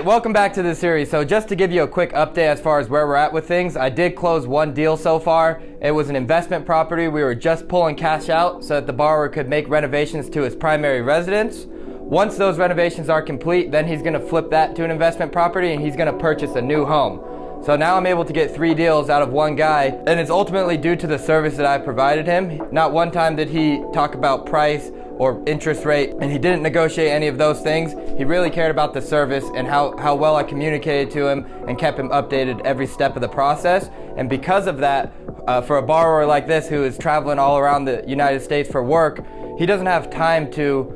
welcome back to the series. So just to give you a quick update as far as where we're at with things, I did close one deal so far. It was an investment property. We were just pulling cash out so that the borrower could make renovations to his primary residence. Once those renovations are complete, then he's gonna flip that to an investment property and he's gonna purchase a new home. So now I'm able to get 3 deals out of one guy, and it's ultimately due to the service that I provided him. Not one time did he talk about price or interest rate, and he didn't negotiate any of those things. He really cared about the service and how well I communicated to him and kept him updated every step of the process. And because of that, for a borrower like this who is traveling all around the United States for work, he doesn't have time to,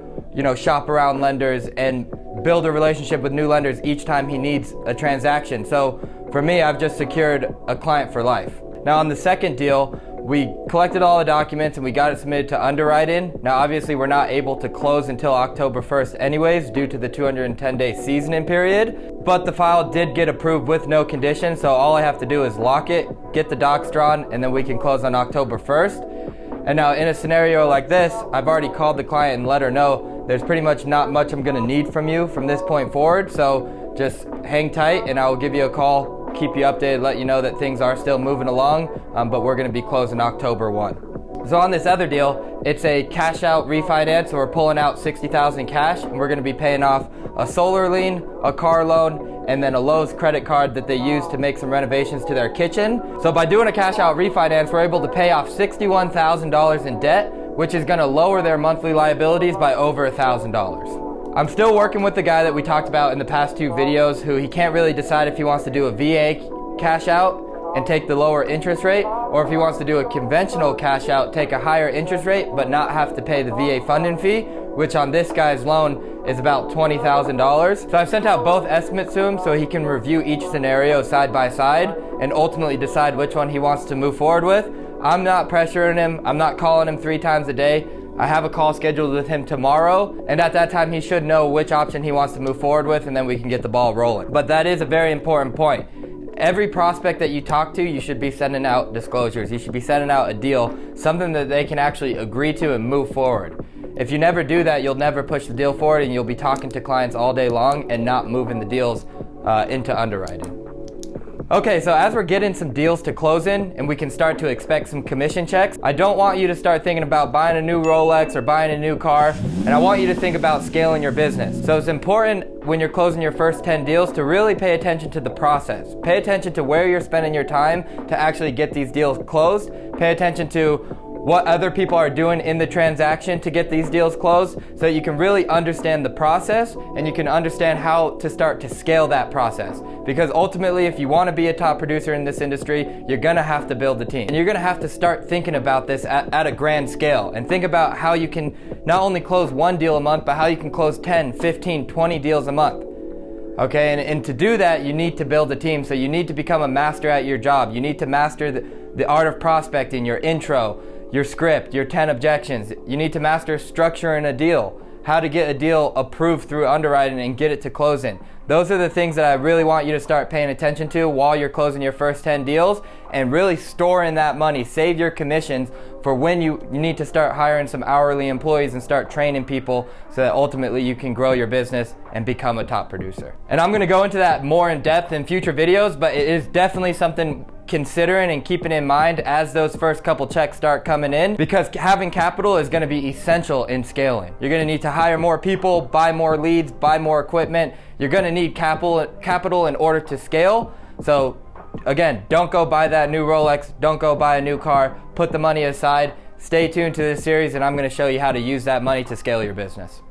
shop around lenders and build a relationship with new lenders each time he needs a transaction. So for me, I've just secured a client for life. Now on the second deal, we collected all the documents and we got it submitted to underwriting. Now obviously we're not able to close until October 1st anyways due to the 210-day seasoning period, but the file did get approved with no conditions, so all I have to do is lock it, get the docs drawn, and then we can close on October 1st. And now in a scenario like this, I've already called the client and let her know there's pretty much not much I'm gonna need from you from this point forward, so just hang tight and I will give you a call, keep you updated, let you know that things are still moving along, but we're gonna be closing October 1. So on this other deal, it's a cash out refinance, so we're pulling out $60,000 cash and we're gonna be paying off a solar lien, a car loan, and then a Lowe's credit card that they use to make some renovations to their kitchen. So by doing a cash out refinance, we're able to pay off $61,000 in debt, which is gonna lower their monthly liabilities by over $1,000. I'm still working with the guy that we talked about in the past 2 videos who he can't really decide if he wants to do a VA cash out and take the lower interest rate, or if he wants to do a conventional cash out, take a higher interest rate, but not have to pay the VA funding fee, which on this guy's loan is about $20,000. So I've sent out both estimates to him so he can review each scenario side by side and ultimately decide which one he wants to move forward with. I'm not pressuring him. I'm not calling him 3 times a day. I have a call scheduled with him tomorrow, and at that time he should know which option he wants to move forward with, and then we can get the ball rolling. But that is a very important point. Every prospect that you talk to, you should be sending out disclosures. You should be sending out a deal, something that they can actually agree to and move forward. If you never do that, you'll never push the deal forward and you'll be talking to clients all day long and not moving the deals into underwriting. Okay, so as we're getting some deals to close in and we can start to expect some commission checks, I don't want you to start thinking about buying a new Rolex or buying a new car, and I want you to think about scaling your business. So it's important when you're closing your first 10 deals to really pay attention to the process. Pay attention to where you're spending your time to actually get these deals closed. Pay attention to what other people are doing in the transaction to get these deals closed so that you can really understand the process and you can understand how to start to scale that process. Because ultimately, if you want to be a top producer in this industry, you're going to have to build the team. And you're going to have to start thinking about this at a grand scale and think about how you can not only close 1 deal a month, but how you can close 10, 15, 20 deals a month. Okay, and to do that, you need to build a team. So you need to become a master at your job. You need to master the art of prospecting, your intro, your script, your 10 objections. You need to master structuring a deal, how to get a deal approved through underwriting and get it to closing. Those are the things that I really want you to start paying attention to while you're closing your first 10 deals, and really store in that money. Save your commissions for when you need to start hiring some hourly employees and start training people so that ultimately you can grow your business and become a top producer. And I'm gonna go into that more in depth in future videos, but it is definitely something considering and keeping in mind as those first couple checks start coming in, because having capital is going to be essential in scaling. You're going to need to hire more people, buy more leads, buy more equipment. You're going to need capital in order to scale. So again, don't go buy that new Rolex, don't go buy a new car, put the money aside. Stay tuned to this series and I'm going to show you how to use that money to scale your business.